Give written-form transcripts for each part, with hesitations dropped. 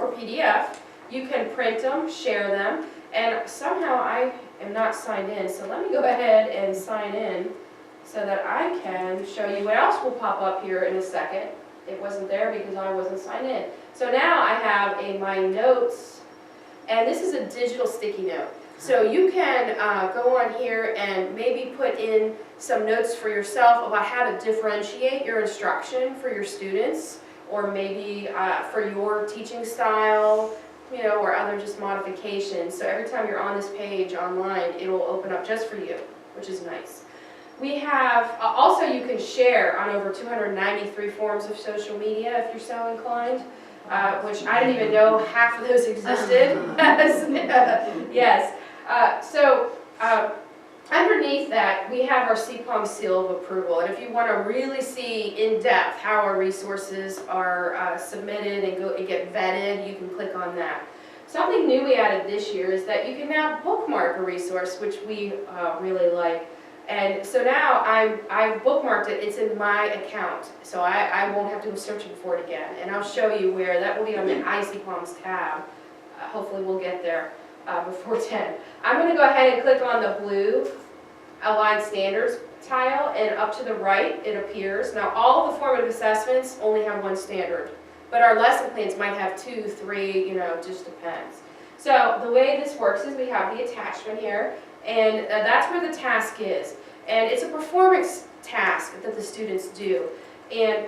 or PDF. You can print them, share them, and somehow I am not signed in, so let me go ahead and sign in so that I can show you what else will pop up here in a second. It wasn't there because I wasn't signed in. So now I have my notes, and this is a digital sticky note. So you can go on here and maybe put in some notes for yourself about how to differentiate your instruction for your students, or maybe for your teaching style, you know, or other just modifications. So every time you're on this page online, it will open up just for you, which is nice. We have, also you can share on over 293 forms of social media if you're so inclined, which I didn't even know half of those existed. Yes. Underneath that, we have our CPalms seal of approval. And if you want to really see in depth how our resources are submitted and get vetted, you can click on that. Something new we added this year is that you can now bookmark a resource, which we really like. And so now I've bookmarked it. It's in my account, so I won't have to go searching for it again. And I'll show you where. That will be on the CPalms tab. Hopefully we'll get there before 10. I'm going to go ahead and click on the blue Aligned Standards tile, and up to the right it appears. Now all the formative assessments only have one standard, but our lesson plans might have 2, 3, you know, just depends. So the way this works is we have the attachment here, and that's where the task is. And it's a performance task that the students do. And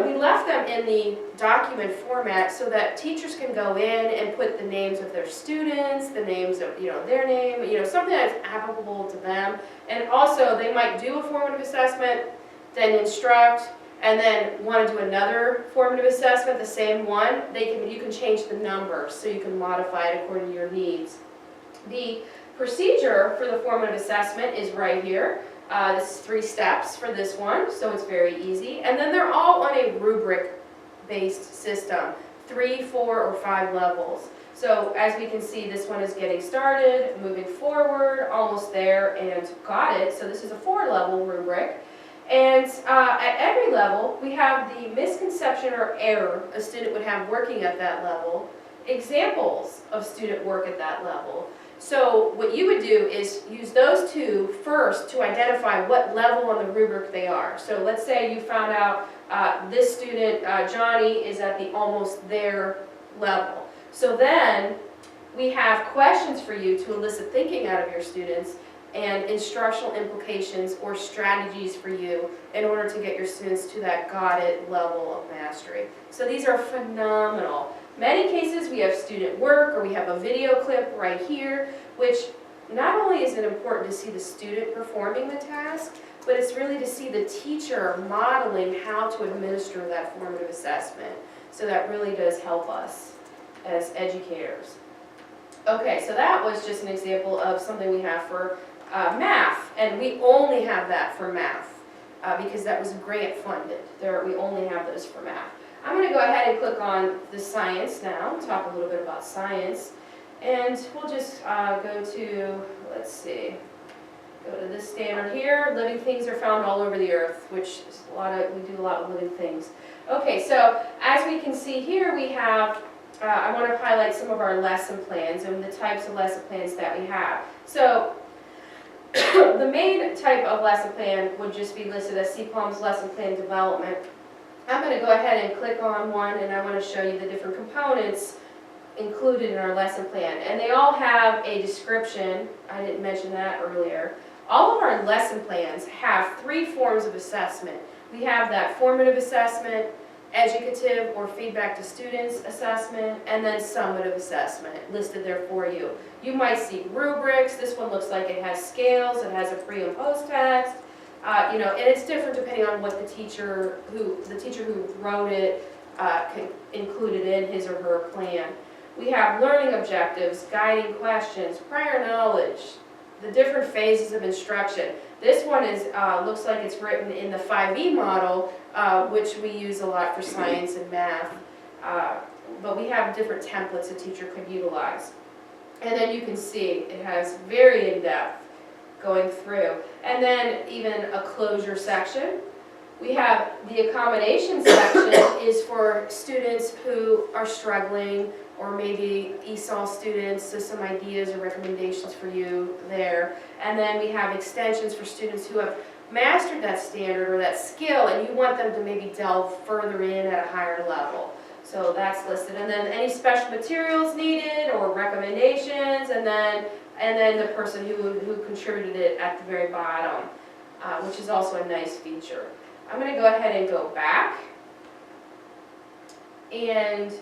we left them in the document format so that teachers can go in and put the names of their students, the names of, you know, their name, you know, something that's applicable to them. And also they might do a formative assessment, then instruct, and then want to do another formative assessment, the same one. You can change the number so you can modify it according to your needs. The procedure for the formative assessment is right here. This is 3 steps for this one, so it's very easy. And then they're all on a rubric-based system, 3, 4, or 5 levels. So as we can see, this one is getting started, moving forward, almost there, and got it. So this is a 4-level rubric. And at every level, we have the misconception or error a student would have working at that level, examples of student work at that level. So what you would do is use those 2 first to identify what level on the rubric they are. So let's say you found out this student, Johnny, is at the almost there level. So then we have questions for you to elicit thinking out of your students and instructional implications or strategies for you in order to get your students to that got it level of mastery. So these are phenomenal. Many cases we have student work, or we have a video clip right here, which not only is it important to see the student performing the task, but it's really to see the teacher modeling how to administer that formative assessment. So that really does help us as educators. Okay, so that was just an example of something we have for math, and we only have that for math because that was grant funded. We only have those for math. I'm going to go ahead and click on the science now, talk a little bit about science, and we'll just go to, let's see, go to this standard here. Living things are found all over the earth, which is we do a lot with living things. Okay, so as we can see here, we have, I want to highlight some of our lesson plans and the types of lesson plans that we have. So the main type of lesson plan would just be listed as CPalms lesson plan development. I'm going to go ahead and click on one, and I want to show you the different components included in our lesson plan. And they all have a description. I didn't mention that earlier. All of our lesson plans have 3 forms of assessment. We have that formative assessment, educative or feedback to students assessment, and then summative assessment listed there for you. You might see rubrics. This one looks like it has scales. It has a pre and post text. You know, and it's different depending on what the teacher who wrote it included in his or her plan. We have learning objectives, guiding questions, prior knowledge, the different phases of instruction. This one is looks like it's written in the 5E model, which we use a lot for science and math. But we have different templates a teacher could utilize. And then you can see it has very in-depth going through. And then even a closure section, We have the accommodation section is for students who are struggling, or maybe ESOL students, so some ideas or recommendations for you there. And then we have extensions for students who have mastered that standard or that skill, and you want them to maybe delve further in at a higher level. So that's listed. And then any special materials needed or recommendations, and then the person who contributed it at the very bottom, which is also a nice feature. I'm going to go ahead and go back and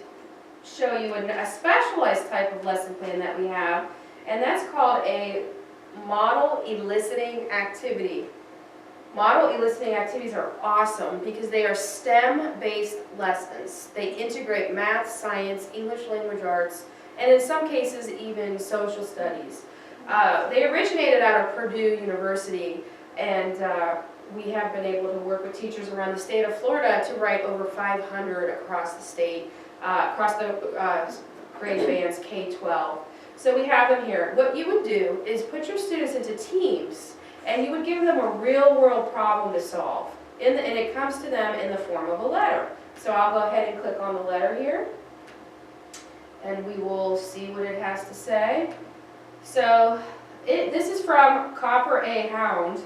show you a specialized type of lesson plan that we have, and that's called a model eliciting activity. Model eliciting activities are awesome because they are STEM-based lessons. They integrate math, science, English language arts, and in some cases even social studies. They originated out of Purdue University, and we have been able to work with teachers around the state of Florida to write over 500 across the state, across the grade bands K-12. So we have them here. What you would do is put your students into teams, and you would give them a real-world problem to solve. And it comes to them in the form of a letter. So I'll go ahead and click on the letter here, and we will see what it has to say. So this is from Copper A. Hound,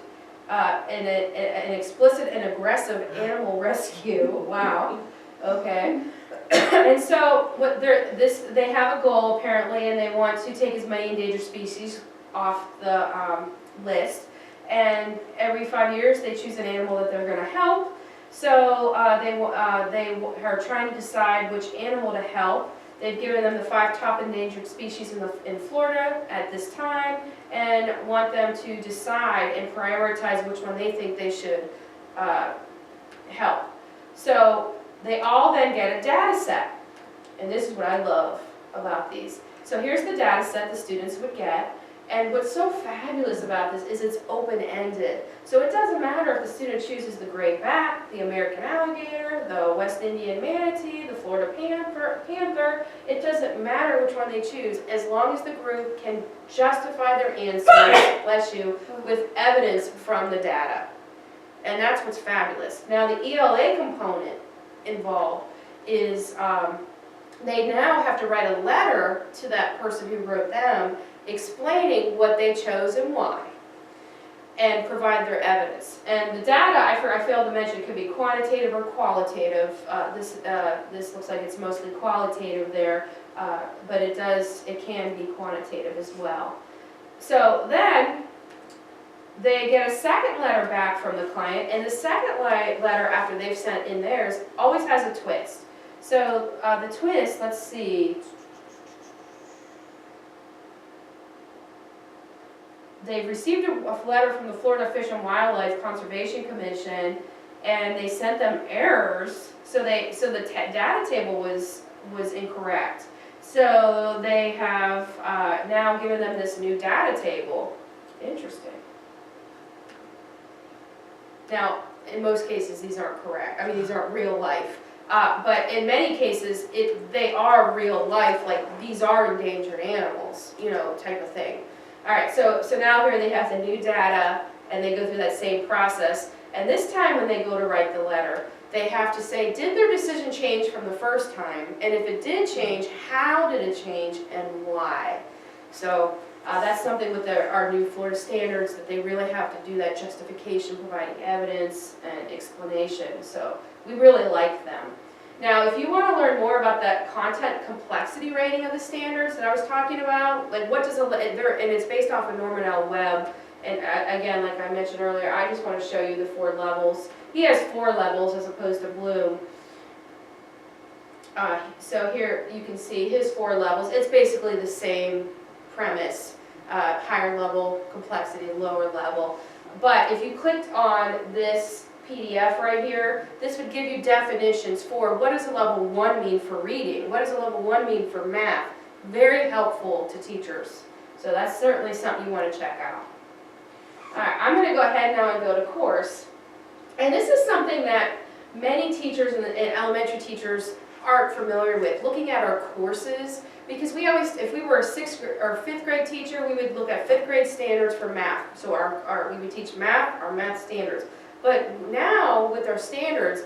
an explicit and aggressive animal rescue. Wow. Okay. And so they have a goal apparently, and they want to take as many endangered species off the list. And every 5 years they choose an animal that they're going to help. So they are trying to decide which animal to help. They've given them the 5 top endangered species in Florida at this time, and want them to decide and prioritize which one they think they should help. So they all then get a data set, and this is what I love about these. So here's the data set the students would get, and what's so fabulous about this is it's open-ended. So it doesn't matter if the student chooses the gray bat, the American alligator, the West Indian manatee, the Florida panther, it doesn't matter which one they choose, as long as the group can justify their answer, bless you, with evidence from the data. And that's what's fabulous. Now the ELA component involved is they now have to write a letter to that person who wrote them explaining what they chose and why, and provide their evidence. And the data, I failed to mention, could be quantitative or qualitative. This looks like it's mostly qualitative there, but it can be quantitative as well. So then they get a second letter back from the client, and the second letter after they've sent in theirs always has a twist. So the twist, let's see, they've received a letter from the Florida Fish and Wildlife Conservation Commission, and they sent them errors. So the data table was incorrect. So they have now given them this new data table. Interesting. Now, in most cases, these aren't correct. I mean, these aren't real life. But in many cases, they are real life, like these are endangered animals, you know, type of thing. All right, so now here they have the new data, and they go through that same process. And this time when they go to write the letter, they have to say, did their decision change from the first time? And if it did change, how did it change and why? So that's something with our new Florida standards, that they really have to do that justification, providing evidence and explanation. So we really like them. Now, if you want to learn more about that content complexity rating of the standards that I was talking about, like what does and it's based off of Norman L. Webb, and again, like I mentioned earlier, I just want to show you the 4 levels. He has 4 levels as opposed to Bloom. So here you can see his 4 levels. It's basically the same premise, higher level complexity, lower level. But if you clicked on this PDF right here, this would give you definitions for what does a level 1 mean for reading, what does a level 1 mean for math. Very helpful to teachers. So that's certainly something you want to check out. Alright, I'm going to go ahead now and go to course. And this is something that many teachers and elementary teachers aren't familiar with, looking at our courses, because we always, if we were a 6th or 5th grade teacher, we would look at 5th grade standards for math. So we would teach math, our math standards. But now with our standards,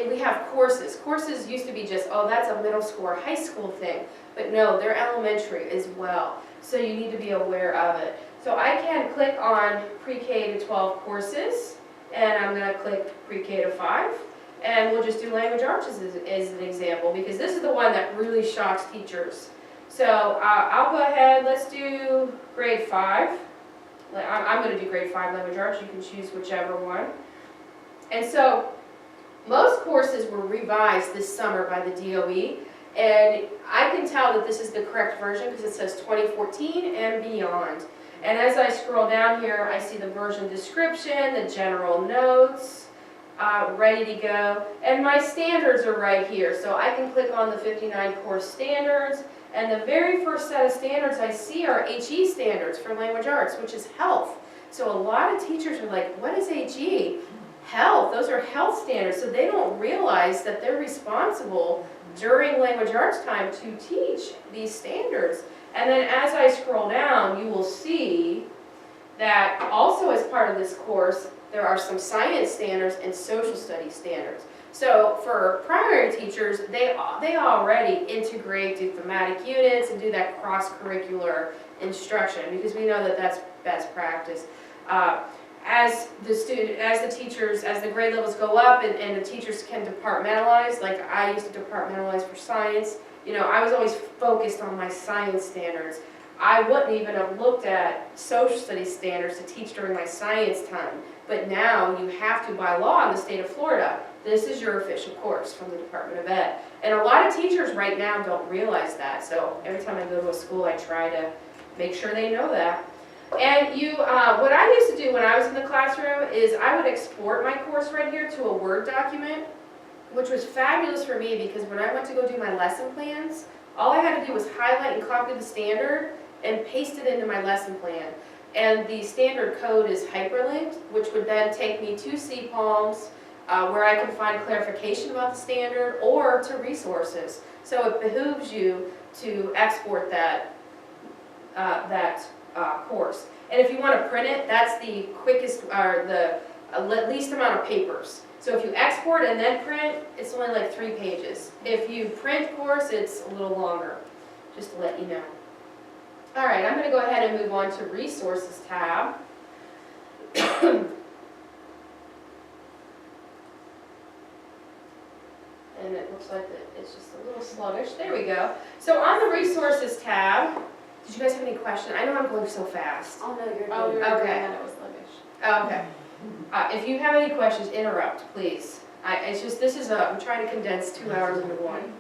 we have courses. Courses used to be just, oh, that's a middle school or high school thing. But no, they're elementary as well. So you need to be aware of it. So I can click on pre-K to 12 courses, and I'm going to click pre-K to 5. And we'll just do language arts as an example, because this is the one that really shocks teachers. So I'll go ahead, let's do grade 5. I'm going to do grade 5 language arts. You can choose whichever one. And so most courses were revised this summer by the DOE, and I can tell that this is the correct version because it says 2014 and beyond. And as I scroll down here, I see the version description, the general notes, ready to go, and my standards are right here. So I can click on the 59 course standards, and the very first set of standards I see are HE standards for language arts, which is health. So a lot of teachers are like, what is HE? Health, those are health standards, so they don't realize that they're responsible during language arts time to teach these standards. And then as I scroll down, you will see that also as part of this course, there are some science standards and social studies standards. So for primary teachers, they already integrate, do thematic units, and do that cross-curricular instruction, because we know that that's best practice. As the grade levels go up and the teachers can departmentalize, like I used to departmentalize for science, you know, I was always focused on my science standards. I wouldn't even have looked at social studies standards to teach during my science time. But now you have to, by law in the state of Florida, this is your official course from the Department of Ed. And a lot of teachers right now don't realize that. So every time I go to a school, I try to make sure they know that. And what I used to do when I was in the classroom is I would export my course right here to a Word document, which was fabulous for me because when I went to go do my lesson plans, all I had to do was highlight and copy the standard and paste it into my lesson plan. And the standard code is hyperlinked, which would then take me to CPalms, where I can find clarification about the standard, or to resources. So it behooves you to export that course. And if you want to print it, that's the quickest, or the least amount of papers. So if you export and then print, it's only like 3 pages. If you print course, it's a little longer, just to let you know. All right, I'm going to go ahead and move on to Resources tab. And it looks like it's just a little sluggish. There we go. So on the Resources tab, did you guys have any questions? I know I'm going so fast. Oh, no, you're Oh, good. okay. It was sluggish. Oh, okay. If you have any questions, interrupt, please. I'm trying to condense 2 hours into one.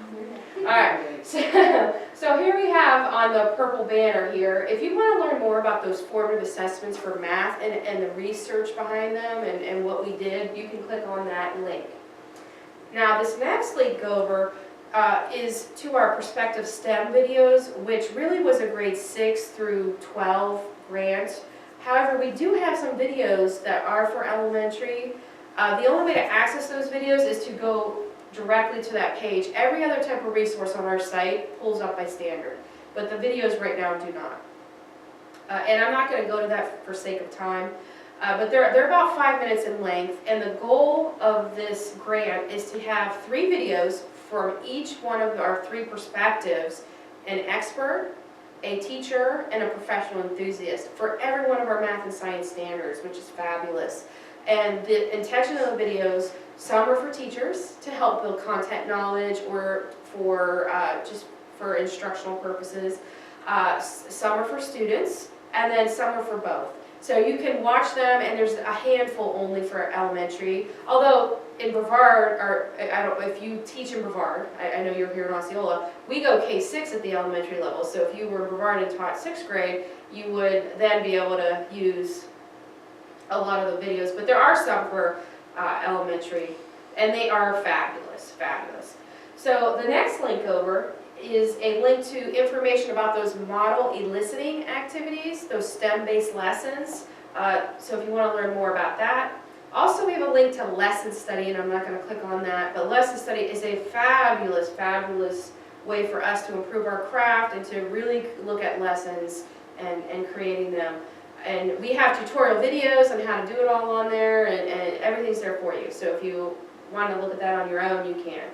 All right, so here we have on the purple banner here, if you want to learn more about those formative assessments for math and the research behind them and what we did, you can click on that link. Now this next link over is to our Perspective STEM videos, which really was a grade 6 through 12 grant. However, we do have some videos that are for elementary. The only way to access those videos is to go directly to that page. Every other type of resource on our site pulls up by standard, but the videos right now do not. And I'm not going to go to that for sake of time, but they're about 5 minutes in length, and the goal of this grant is to have 3 videos from each one of our 3 perspectives, an expert, a teacher, and a professional enthusiast for every one of our math and science standards, which is fabulous. And the intention of the videos, some are for teachers to help build content knowledge or for just for instructional purposes. Some are for students, and then some are for both. So you can watch them, and there's a handful only for elementary. Although in Brevard, or I don't know if you teach in Brevard, I know you're here in Osceola, we go K-6 at the elementary level. So if you were in Brevard and taught 6th grade, you would then be able to use a lot of the videos. But there are some for elementary, and they are fabulous, fabulous. So the next link over is a link to information about those model eliciting activities, those STEM-based lessons. So if you want to learn more about that. Also, we have a link to lesson study, and I'm not going to click on that, but lesson study is a fabulous, fabulous way for us to improve our craft and to really look at lessons and creating them. And we have tutorial videos on how to do it all on there, and everything's there for you. So if you want to look at that on your own, you can.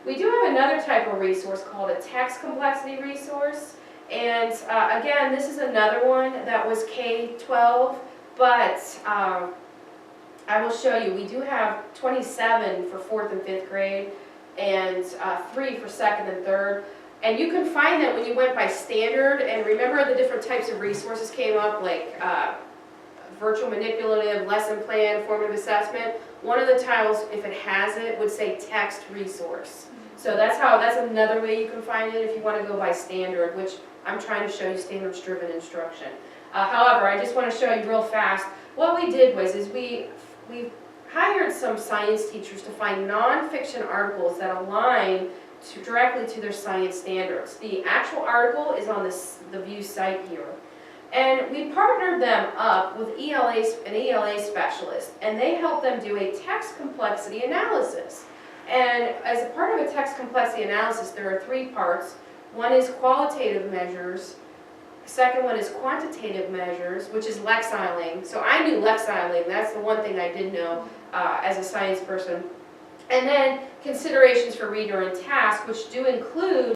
We do have another type of resource called a text complexity resource. And again, this is another one that was K-12, but I will show you. We do have 27 for 4th and 5th grade, and 3 for 2nd and 3rd. And you can find that when you went by standard, and remember the different types of resources came up, like virtual manipulative, lesson plan, formative assessment. One of the tiles, if it has it, would say text resource. So that's another way you can find it if you want to go by standard, which I'm trying to show you standards-driven instruction. However, I just want to show you real fast. What we did was we hired some science teachers to find nonfiction articles that align directly to their science standards. The actual article is on the View site here. And we partnered them up with an ELA specialist, and they helped them do a text complexity analysis. And as a part of a text complexity analysis, there are 3 parts. One is qualitative measures. The second one is quantitative measures, which is lexiling. So I knew lexiling. That's the one thing I did know as a science person. And then considerations for reader and task, which do include